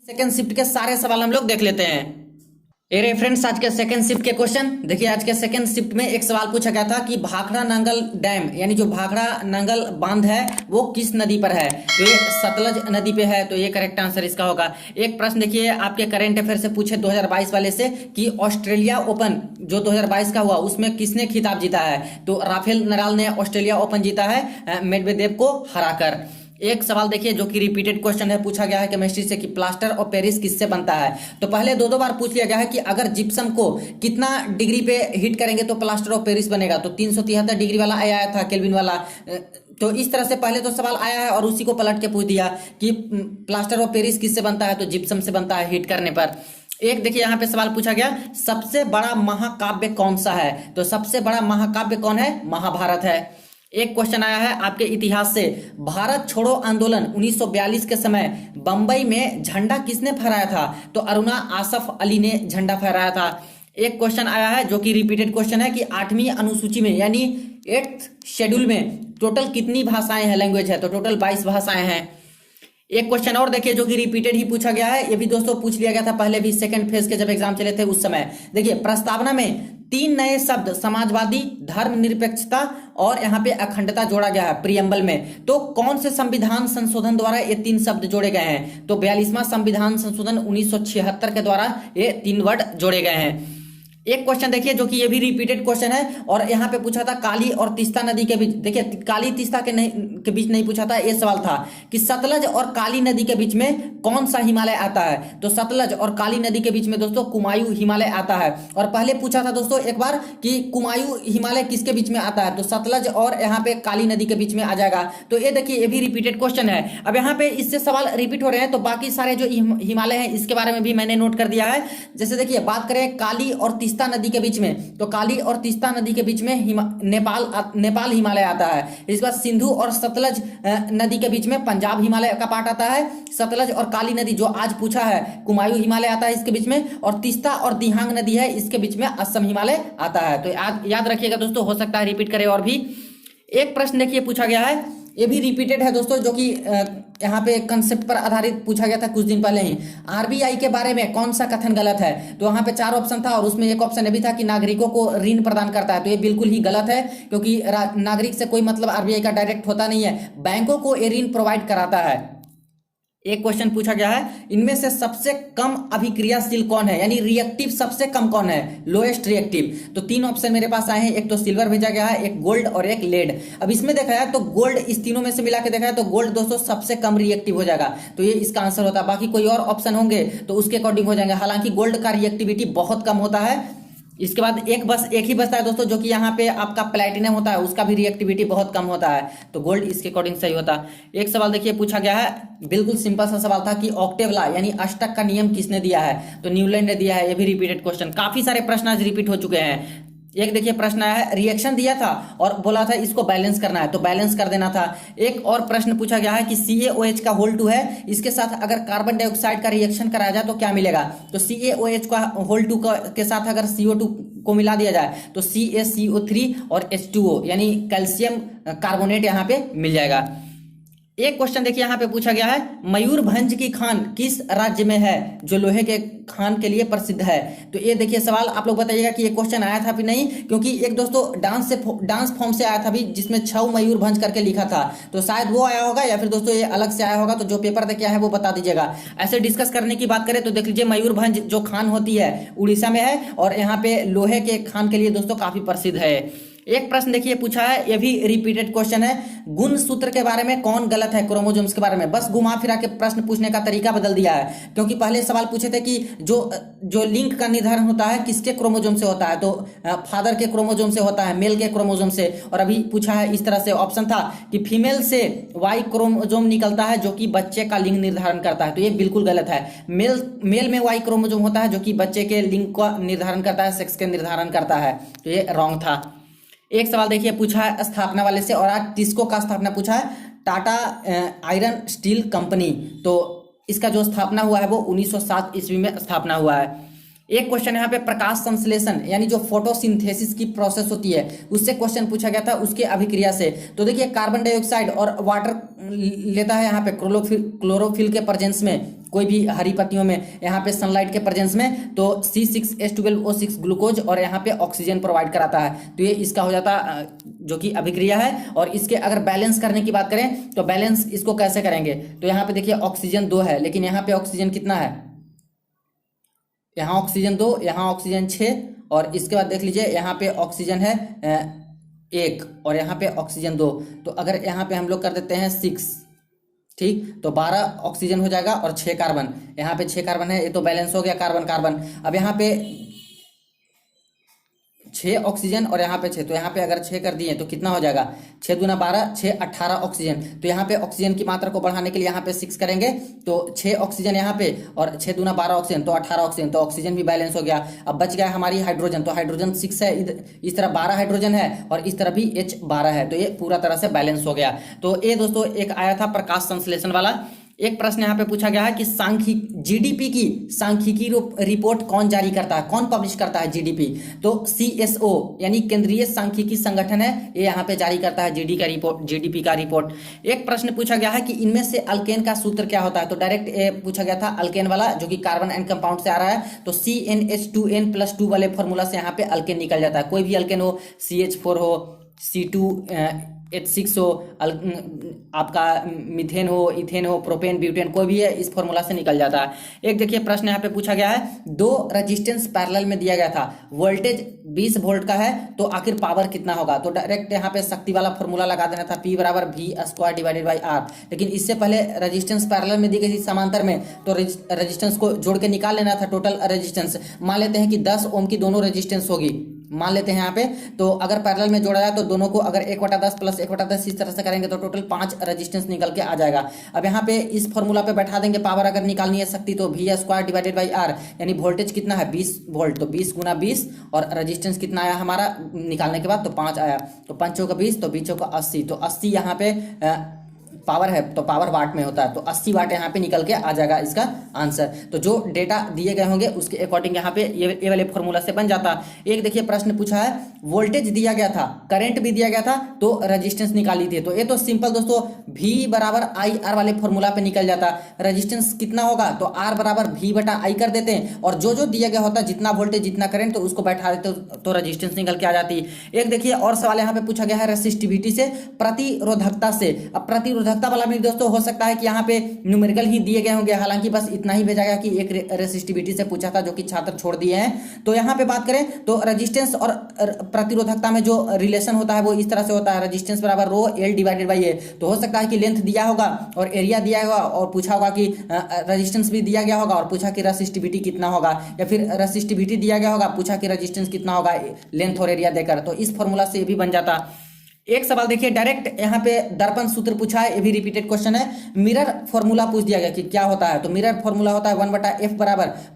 Second shift के सारे सवाल हम लोग देख लेते हैं। ए रे फ्रेंड्स, आज के सेकंड शिफ्ट के क्वेश्चन देखिए। आज के सेकंड शिफ्ट में एक सवाल पूछा गया था कि भाखड़ा नांगल डैम यानी जो भाखड़ा नांगल बांध है वो किस नदी पर है। तो ये सतलज नदी पे है, तो ये करेक्ट आंसर इसका होगा। एक प्रश्न देखिए आपके करंट अफेयर से पूछे 2022 वाले से कि ऑस्ट्रेलिया ओपन जो 2022 का हुआ उसमें किसने खिताब जीता है। तो राफेल नडाल ने ऑस्ट्रेलिया ओपन जीता है मेडवेदेव को हराकर। एक सवाल देखिए जो कि रिपीटेड क्वेश्चन है, पूछा गया है केमिस्ट्री से कि प्लास्टर ऑफ पेरिस किससे बनता है। तो पहले दो बार पूछ लिया गया है कि अगर जिप्सम को कितना डिग्री पे हीट करेंगे तो प्लास्टर ऑफ पेरिस बनेगा। तो 373 डिग्री वाला आया था, केल्विन वाला। तो इस तरह से पहले तो सवाल आया है और उसी को पलट के पूछ दिया कि प्लास्टर ऑफ पेरिस किससे बनता है। तो जिप्सम से बनता है हीट करने पर। एक देखिए यहाँ पे सवाल पूछा गया, सबसे बड़ा महाकाव्य कौन सा है। तो सबसे बड़ा महाकाव्य कौन है, महाभारत है। एक क्वेश्चन आया है आपके इतिहास से, भारत छोड़ो आंदोलन 1942 के समय बंबई में झंडा किसने फहराया था। तो अरुणा आसफ अली ने झंडा फहराया था। एक क्वेश्चन आया है जो कि रिपीटेड क्वेश्चन है कि 8वीं अनुसूची में यानी 8th शेड्यूल में टोटल कितनी भाषाएं हैं, लैंग्वेज है। तो टोटल 22 भाषाएं हैं। एक क्वेश्चन और देखिए जो कि रिपीटेड ही पूछा गया है, ये भी दोस्तों पूछ लिया गया था पहले भी, सेकंड फेज के जब एग्जाम चले थे उस समय। देखिए प्रस्तावना में 3 नए शब्द समाजवादी, धर्मनिरपेक्षता और यहाँ पे अखंडता जोड़ा गया है प्रियम्बल में। तो कौन से संविधान संशोधन द्वारा ये 3 शब्द जोड़े गए हैं। तो 42वां संविधान संशोधन 1976 के द्वारा ये 3 वर्ड जोड़े गए हैं। एक क्वेश्चन देखिए जो कि ये भी रिपीटेड क्वेश्चन है और यहाँ पे पूछा था काली और तीस्ता नदी के बीच। देखिए काली तीस्ता के बीच नहीं पूछा था, ये सवाल था कि सतलज और काली नदी के बीच में कौन सा हिमालय आता है। तो सतलज और काली नदी के बीच में दोस्तों कुमायूं हिमालय आता है। और पहले पूछा था दोस्तों एक बार कि कुमायूं हिमालय किसके बीच में आता है। तो सतलज और यहाँ पे काली नदी के बीच में आ जाएगा। तो ये देखिए ये भी रिपीटेड क्वेश्चन है। अब यहाँ पे इससे सवाल रिपीट हो रहे हैं तो बाकी सारे जो हिमालय है इसके बारे में भी मैंने नोट कर दिया है। जैसे देखिए बात करें काली और तीस्ता नदी के बीच में, तो काली और तीस्ता नदी के बीच में नेपाल हिमालय आता है। इसके बाद सिंधु और सतलज नदी के बीच में पंजाब हिमालय का पार्ट आता है। सतलज और काली नदी जो आज पूछा है कुमायूं हिमालय आता है इसके बीच में। और तीस्ता और दिहांग नदी है इसके बीच में असम हिमालय आता है। तो याद रखिएगा दोस्तों, हो सकता है रिपीट करे और भी। एक प्रश्न देखिए पूछा गया है, ये भी रिपीटेड है दोस्तों, जो कि यहाँ पे कंसेप्ट पर आधारित पूछा गया था कुछ दिन पहले ही। आरबीआई के बारे में कौन सा कथन गलत है। तो यहाँ पे 4 ऑप्शन था और उसमें एक ऑप्शन ये भी था कि नागरिकों को ऋण प्रदान करता है। तो ये बिल्कुल ही गलत है, क्योंकि नागरिक से कोई मतलब आरबीआई का डायरेक्ट होता नहीं है, बैंकों को ये ऋण प्रोवाइड कराता है। एक क्वेश्चन पूछा गया है, इनमें से सबसे कम अभिक्रियाशील कौन है, यानी रिएक्टिव सबसे कम कौन है, लोएस्ट रिएक्टिव। तो 3 ऑप्शन मेरे पास आए हैं, एक तो सिल्वर भेजा गया है, एक गोल्ड और एक लेड। अब इसमें देखा है तो गोल्ड, इस तीनों में से मिला के देखा है तो गोल्ड दोस्तों सबसे कम रिएक्टिव हो जाएगा। तो ये इसका आंसर होता है। बाकी कोई और ऑप्शन होंगे तो उसके अकॉर्डिंग हो जाएंगे। हालांकि गोल्ड का रिएक्टिविटी बहुत कम होता है। इसके बाद एक ही बचता है दोस्तों, जो कि यहाँ पे आपका प्लैटिनम होता है, उसका भी रिएक्टिविटी बहुत कम होता है। तो गोल्ड इसके अकॉर्डिंग सही होता है। एक सवाल देखिए पूछा गया है, बिल्कुल सिंपल सा सवाल था कि ऑक्टेव लॉ यानी अष्टक का नियम किसने दिया है। तो न्यूलैंड ने दिया है। ये भी रिपीटेड क्वेश्चन, काफी सारे प्रश्न आज रिपीट हो चुके हैं। एक देखिए प्रश्न आया है, रिएक्शन दिया था और बोला था इसको बैलेंस करना है, तो बैलेंस कर देना था। एक और प्रश्न पूछा गया है कि CaOH का होल 2 है, इसके साथ अगर कार्बन डाइऑक्साइड का रिएक्शन कराया जाए तो क्या मिलेगा। तो CaOH का होल 2 के साथ अगर CO2 को मिला दिया जाए तो CaCO3 और H2O यानी कैल्शियम कार्बोनेट यहाँ पे मिल जाएगा। एक क्वेश्चन देखिए यहाँ पे पूछा गया है, मयूरभंज की खान किस राज्य में है जो लोहे के खान के लिए प्रसिद्ध है। तो ये देखिए सवाल आप लोग बताइएगा कि ये क्वेश्चन आया था भी नहीं, क्योंकि एक दोस्तों डांस फॉर्म से आया था भी जिसमें छऊ मयूरभंज करके लिखा था। तो शायद वो आया होगा या फिर दोस्तों ये अलग से आया होगा। तो जो पेपर देखे है वो बता दीजिएगा। ऐसे डिस्कस करने की बात करें तो देख लीजिए मयूरभंज जो खान होती है उड़ीसा में है और यहाँ पे लोहे के खान के लिए दोस्तों काफी प्रसिद्ध है। एक प्रश्न देखिए पूछा है, ये भी रिपीटेड क्वेश्चन है, गुण सूत्र के बारे में कौन गलत है, क्रोमोसोम्स के बारे में। बस घुमा फिरा के प्रश्न पूछने का तरीका बदल दिया है, क्योंकि पहले सवाल पूछे थे कि जो लिंक का निर्धारण होता है किसके क्रोमोसोम से होता है। तो फादर के क्रोमोसोम से होता है, मेल के क्रोमोसोम से। और अभी पूछा है इस तरह से, ऑप्शन था कि फीमेल से वाई क्रोमोसोम निकलता है जो कि बच्चे का लिंग निर्धारण करता है। तो ये बिल्कुल गलत है। मेल में वाई क्रोमोसोम होता है जो कि बच्चे के लिंग का निर्धारण करता है, सेक्स के निर्धारण करता है। तो ये रॉन्ग था। एक सवाल देखिए पूछा है स्थापना वाले से, और आज टिस्को का स्थापना पूछा है, टाटा आयरन स्टील कंपनी। तो इसका जो स्थापना हुआ है वो 1907 ईस्वी में स्थापना हुआ है। एक क्वेश्चन यहाँ पे प्रकाश संश्लेषण यानी जो फोटोसिंथेसिस की प्रोसेस होती है उससे क्वेश्चन पूछा गया था, उसके अभिक्रिया से। तो देखिए कार्बन डाइऑक्साइड और वाटर लेता है यहाँ पे क्लोरोफिल के प्रेजेंस में, कोई भी हरी पत्तियों में, यहाँ पे सनलाइट के प्रेजेंस में, तो C6H12O6 ग्लूकोज और यहाँ पे ऑक्सीजन प्रोवाइड कराता है। तो ये इसका हो जाता जो कि अभिक्रिया है। और इसके अगर बैलेंस करने की बात करें तो बैलेंस इसको कैसे करेंगे, तो यहाँ पे देखिए ऑक्सीजन 2 है, लेकिन यहाँ पे ऑक्सीजन कितना है, यहाँ ऑक्सीजन 2, यहाँ ऑक्सीजन 6, और इसके बाद देख लीजिए यहाँ पे ऑक्सीजन है 1 और यहाँ पे ऑक्सीजन 2। तो अगर यहाँ पे हम लोग कर देते हैं 6, ठीक, तो 12 ऑक्सीजन हो जाएगा और 6 कार्बन, यहाँ पे 6 कार्बन है, ये तो बैलेंस हो गया कार्बन कार्बन। अब यहाँ पे 6 ऑक्सीजन और यहाँ पे 6, तो यहाँ पे अगर 6 कर दिए तो कितना हो जाएगा, 6 दूना 12, 6 18 ऑक्सीजन। तो यहाँ पे ऑक्सीजन की मात्रा को बढ़ाने के लिए यहाँ पे 6 करेंगे, तो 6 ऑक्सीजन यहाँ पे और 6 दूना 12 ऑक्सीजन, तो 18 ऑक्सीजन, तो ऑक्सीजन भी बैलेंस हो गया। अब बच गया हमारी हाइड्रोजन, तो हाइड्रोजन 6 है, इस तरह 12 हाइड्रोजन है और इस तरह भी H12 है, तो ये पूरा तरह से बैलेंस हो गया। तो ये दोस्तों एक आया था प्रकाश संश्लेषण वाला। एक प्रश्न यहाँ पे पूछा गया है कि जीडीपी की सांख्यिकी रिपोर्ट कौन जारी करता है, कौन पब्लिश करता है जीडीपी, तो CSO यानी केंद्रीय सांख्यिकी संगठन है, ये यहाँ पे जारी करता है जीडीपी का रिपोर्ट। एक प्रश्न पूछा गया है कि इनमें से अल्केन का सूत्र क्या होता है, तो डायरेक्ट पूछा गया था अल्केन वाला, जो कि कार्बन एन कंपाउंड से आ रहा है, तो CnH2n+2 वाले फॉर्मूला से यहाँ पे अल्केन निकल जाता है। कोई भी अल्केन हो, CH4 हो, C2H6 हो, आपका मिथेन हो, इथेन हो, प्रोपेन, ब्यूटेन, कोई भी है, इस फॉर्मूला से निकल जाता है। एक देखिए प्रश्न यहाँ पे पूछा गया है, 2 रेजिस्टेंस पैरेलल में दिया गया था, वोल्टेज 20 वोल्ट का है, तो आखिर पावर कितना होगा, तो डायरेक्ट यहाँ पे शक्ति वाला फॉर्मूला लगा देना था, P = V² R। लेकिन इससे पहले रेजिस्टेंस पैरेलल में दी गई थी समांतर में, तो रेजिस्टेंस को जोड़ के निकाल लेना था टोटल रेजिस्टेंस। मान लेते हैं कि 10 ओम की दोनों रेजिस्टेंस होगी, मान लेते हैं यहाँ पे, तो अगर पैरेलल में जोड़ा जाए तो दोनों को अगर 1/10 + 1/10 इस तरह से करेंगे तो टोटल 5 रेजिस्टेंस निकल के आ जाएगा। अब यहाँ पे इस फॉर्मूला पे बैठा देंगे, पावर अगर निकालनी है शक्ति तो V² R, यानी वोल्टेज कितना है 20 वोल्ट, तो 20 × 20, और रेजिस्टेंस कितना आया हमारा निकालने के बाद, तो 5 आया, तो 5 × 20, तो 20 × 80, तो 80 यहाँ पे पावर है, तो पावर वाट में होता है, तो 80 वाट यहाँ पे निकल के आ जाएगा इसका आंसर। तो जो डेटा दिए गए होंगे उसके अकॉर्डिंग यहाँ पे ये वाले फॉर्मूला से बन जाता। एक देखिए प्रश्न पूछा है, वोल्टेज दिया गया था, करंट भी दिया गया था, तो रेजिस्टेंस निकाली थी, तो ये तो सिंपल दोस्तों V = IR वाले फॉर्मूला पे निकल जाता। रेजिस्टेंस कितना होगा, तो R = V/I कर देते हैं, और जो जो दिया गया होता जितना वोल्टेज जितना करंट, तो उसको बैठा देते तो रेजिस्टेंस निकल के आ जाती। एक देखिए और सवाल यहाँ पे पूछा गया है रेसिस्टिविटी से, प्रतिरोधकता से। अब प्रतिरोधकता वाला भी दोस्तों हो सकता है कि यहाँ पे न्यूमेरिकल ही दिए गए होंगे, हालांकि बस इतना ही भेजा गया कि एक रेसिस्टिविटी से पूछा था जो कि छात्र छोड़ दिए हैं। तो यहाँ पे बात करें तो रेजिस्टेंस और प्रतिरोधकता में जो रिलेशन होता है वो इस तरह से होता है, रेजिस्टेंस = ρL/A। तो हो सकता है कि लेंथ दिया होगा और एरिया दिया होगा और पूछा होगा कि रेजिस्टेंस भी दिया गया होगा और पूछा कि रेसिस्टिविटी कितना होगा, या फिर रेसिस्टिविटी दिया गया होगा, पूछा कि रेजिस्टेंस कितना होगा लेंथ और एरिया देकर, तो इस फॉर्मूला से भी बन जाता। एक सवाल देखिए डायरेक्ट यहाँ पे दर्पण सूत्र पूछा है, ये भी रिपीटेड क्वेश्चन है। मिरर फॉर्मूला पूछ दिया गया कि क्या होता है, तो मिरर फॉर्मूला होता है 1/f =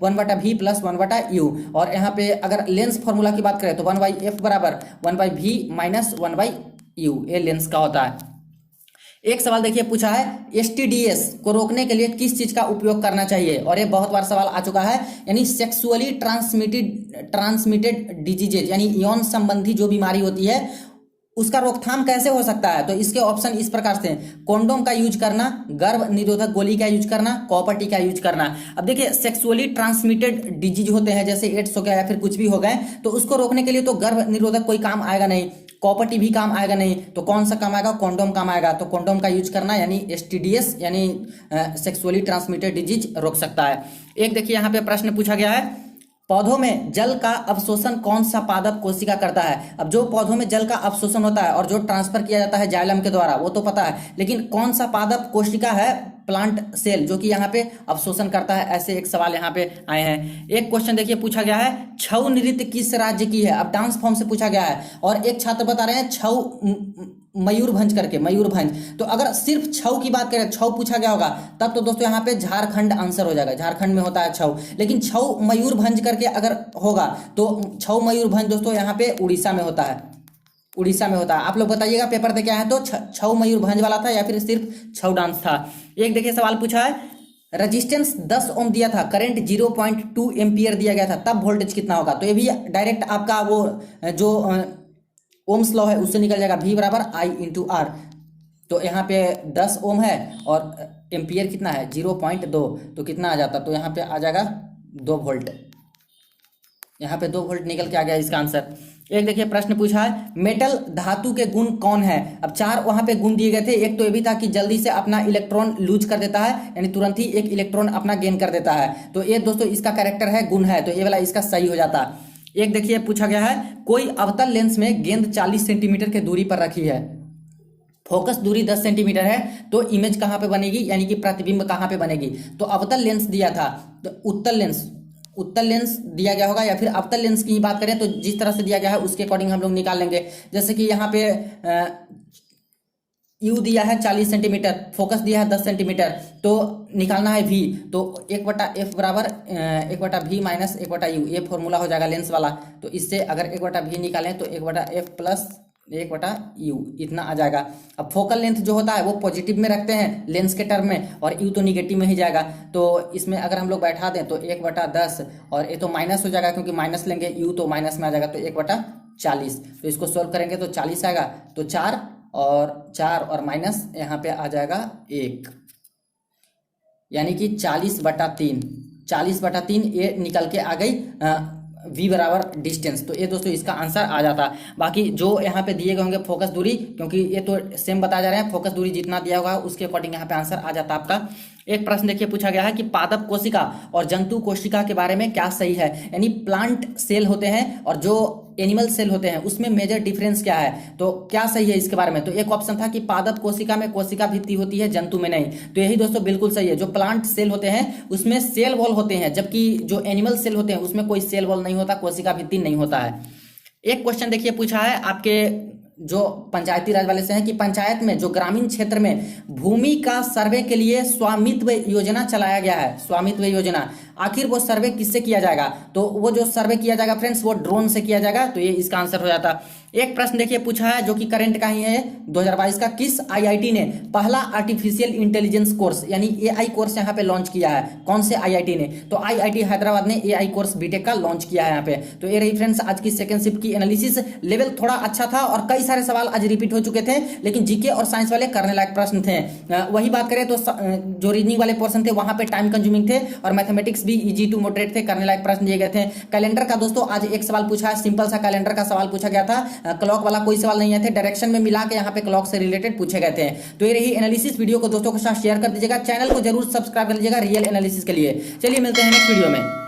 1/v + 1/u। और यहाँ पे अगर लेंस फॉर्मूला की बात करें तो 1/f = 1/v - 1/u, ये लेंस का होता है। एक सवाल देखिए पूछा है, STDs को रोकने के लिए किस चीज का उपयोग करना चाहिए, और ये बहुत बार सवाल आ चुका है, यानी सेक्सुअली ट्रांसमिटेड डिजीजेज, यानी यौन संबंधी जो बीमारी होती है उसका रोकथाम कैसे हो सकता है। तो इसके ऑप्शन इस प्रकार से, कॉन्डोम का यूज करना, गर्भ निरोधक गोली का यूज करना, कॉपर टी का यूज करना। अब देखिए सेक्सुअली ट्रांसमिटेड डिजीज होते हैं, जैसे एड्स हो गया या फिर कुछ भी हो गए, तो उसको रोकने के लिए तो गर्भ निरोधक कोई काम आएगा नहीं, कॉपर टी भी काम आएगा नहीं, तो कौन सा काम आएगा, कॉन्डोम काम आएगा। तो कॉन्डोम का यूज करना यानी STDs यानी सेक्सुअली ट्रांसमिटेड डिजीज रोक सकता है। एक देखिए यहाँ पे प्रश्न पूछा गया है, पौधों में जल का अवशोषण कौन सा पादप कोशिका करता है। अब जो पौधों में जल का अवशोषण होता है और जो ट्रांसफर किया जाता है जाइलम के द्वारा वो तो पता है, लेकिन कौन सा पादप कोशिका है, प्लांट सेल, जो कि यहाँ पे अवशोषण करता है, ऐसे एक सवाल यहाँ पे आए हैं। एक क्वेश्चन देखिए पूछा गया है, छऊ नृत्य किस राज्य की है। अब डांस फॉर्म से पूछा गया है और एक छात्र बता रहे हैं छऊ मयूरभंज करके, मयूरभंज। तो अगर सिर्फ छऊ की बात करें, छऊ पूछा गया होगा, तब तो दोस्तों यहाँ पे झारखंड आंसर हो जाएगा, झारखंड में होता है छऊ। लेकिन छऊ मयूरभंज करके अगर होगा तो छऊ मयूरभंज दोस्तों यहाँ पे उड़ीसा में होता है, उड़ीसा में होता है। आप लोग बताइएगा पेपर दे के आए हैं तो छऊ मयूरभंज वाला था या फिर सिर्फ छऊ डांस था। एक देखिए सवाल पूछा है, रजिस्टेंस 10 ओम दिया था, करंट 0.2 एम्पियर दिया गया था, तब वोल्टेज कितना होगा? तो ये भी डायरेक्ट आपका वो जो ओम्स लॉ है उससे निकल जाएगा, V बराबर I इंटू आर। तो यहाँ पे 10 ओम है और एम्पियर कितना है 0.2, तो कितना आ जाता? तो यहाँ पे आ जाएगा 2 वोल्ट। यहाँ पे 2 वोल्ट निकल के आ गया इसका आंसर। एक देखिए प्रश्न पूछा है, मेटल धातु के गुण कौन है? अब 4 वहां पे गुण दिए गए थे। एक तो ये भी था कि जल्दी से अपना इलेक्ट्रॉन लूज कर देता है, यानी तुरंत ही एक इलेक्ट्रॉन अपना गेन कर देता है। तो ये दोस्तों इसका कैरेक्टर है, गुण है, तो ये वाला इसका सही हो जाता। एक देखिए पूछा गया है, कोई अवतल लेंस में गेंद 40 सेंटीमीटर की दूरी पर रखी है, फोकस दूरी 10 सेंटीमीटर है, तो इमेज कहाँ पे बनेगी, यानी कि प्रतिबिंब कहाँ पे बनेगी? तो अवतल लेंस दिया था, तो उत्तल लेंस दिया गया होगा, या फिर अवतल लेंस की ही बात करें तो जिस तरह से दिया गया है उसके अकॉर्डिंग हम लोग निकाल लेंगे। जैसे कि यहाँ पे यू दिया है 40 सेंटीमीटर, फोकस दिया है 10 सेंटीमीटर, तो निकालना है V, तो 1/f बराबर 1/v माइनस 1/u, ये फॉर्मूला हो जाएगा लेंस वाला। तो इससे अगर 1/v निकालें तो 1/f प्लस 1/u इतना आ जाएगा। अब फोकल लेंथ जो होता है वो पॉजिटिव में रखते हैं लेंस के टर्म में, और u तो निगेटिव में ही जाएगा। तो इसमें अगर हम लोग बैठा दें तो 1/10, और ये तो माइनस हो जाएगा क्योंकि माइनस लेंगे, u तो माइनस में आ जाएगा, तो 1/40। तो इसको सोल्व करेंगे तो 40 आएगा, तो 4 और माइनस यहाँ पे आ जाएगा 1, यानी कि 40/3, 40/3 ये निकल के आ गई V बराबर डिस्टेंस। तो ये दोस्तों इसका आंसर आ जाता। बाकी जो यहाँ पे दिए गए होंगे फोकस दूरी, क्योंकि ये तो सेम बता जा रहे हैं, फोकस दूरी जितना दिया होगा उसके अकॉर्डिंग यहाँ पे आंसर आ जाता आपका। एक प्रश्न देखिए पूछा गया है कि पादप कोशिका और जंतु कोशिका के बारे में क्या सही है, यानी प्लांट सेल होते हैं और जो एनिमल सेल होते हैं उसमें मेजर डिफरेंस क्या है, तो क्या सही है इसके बारे में? तो एक ऑप्शन था कि पादप कोशिका में कोशिका भित्ति होती है, जंतु में नहीं। तो यही दोस्तों बिल्कुल सही है, जो प्लांट सेल होते हैं उसमें सेल वॉल होते हैं, जबकि जो एनिमल सेल होते हैं उसमें कोई सेल वॉल नहीं होता, कोशिका भित्ति नहीं होता है। एक क्वेश्चन देखिए पूछा है आपके जो पंचायती राज वाले से है कि पंचायत में जो ग्रामीण क्षेत्र में भूमि का सर्वे के लिए स्वामित्व योजना चलाया गया है, स्वामित्व योजना, आखिर वो सर्वे किससे किया जाएगा? तो वो जो सर्वे किया जाएगा फ्रेंड्स वो ड्रोन से किया जाएगा, तो ये इसका आंसर हो जाता। एक प्रश्न देखिए पूछा है जो कि करंट का ही है 2022 का, किस आईआईटी ने पहला आर्टिफिशियल इंटेलिजेंस कोर्स यानी एआई कोर्स यहाँ पे लॉन्च किया है? कौन से आईआईटी ने? तो आईआईटी हैदराबाद ने एआई कोर्स बीटेक का लॉन्च किया है यहाँ पे। तो ये रही फ्रेंड्स आज की सेकंड शिफ्ट की एनालिसिस। लेवल थोड़ा अच्छा था और कई सारे सवाल आज रिपीट हो चुके थे, लेकिन जीके और साइंस वाले करने लायक प्रश्न थे। वही बात करें तो जो रीजनिंग वाले पोर्शन थे वहां पे टाइम कंज्यूमिंग थे, और मैथमेटिक्स भी इजी टू मॉडरेट थे, करने लायक प्रश्न दिए गए थे। कैलेंडर का दोस्तों आज एक सवाल पूछा है, सिंपल सा कैलेंडर का सवाल पूछा गया था, क्लॉक वाला कोई सवाल नहीं आए थे, डायरेक्शन में मिला के यहाँ पे क्लॉक से रिलेटेड पूछे गए थे। तो ये रही एनालिसिस, वीडियो को दोस्तों के साथ शेयर कर दीजिएगा, चैनल को जरूर सब्सक्राइब कर लीजिएगा रियल एनालिसिस के लिए। चलिए मिलते हैं नेक्स्ट वीडियो में।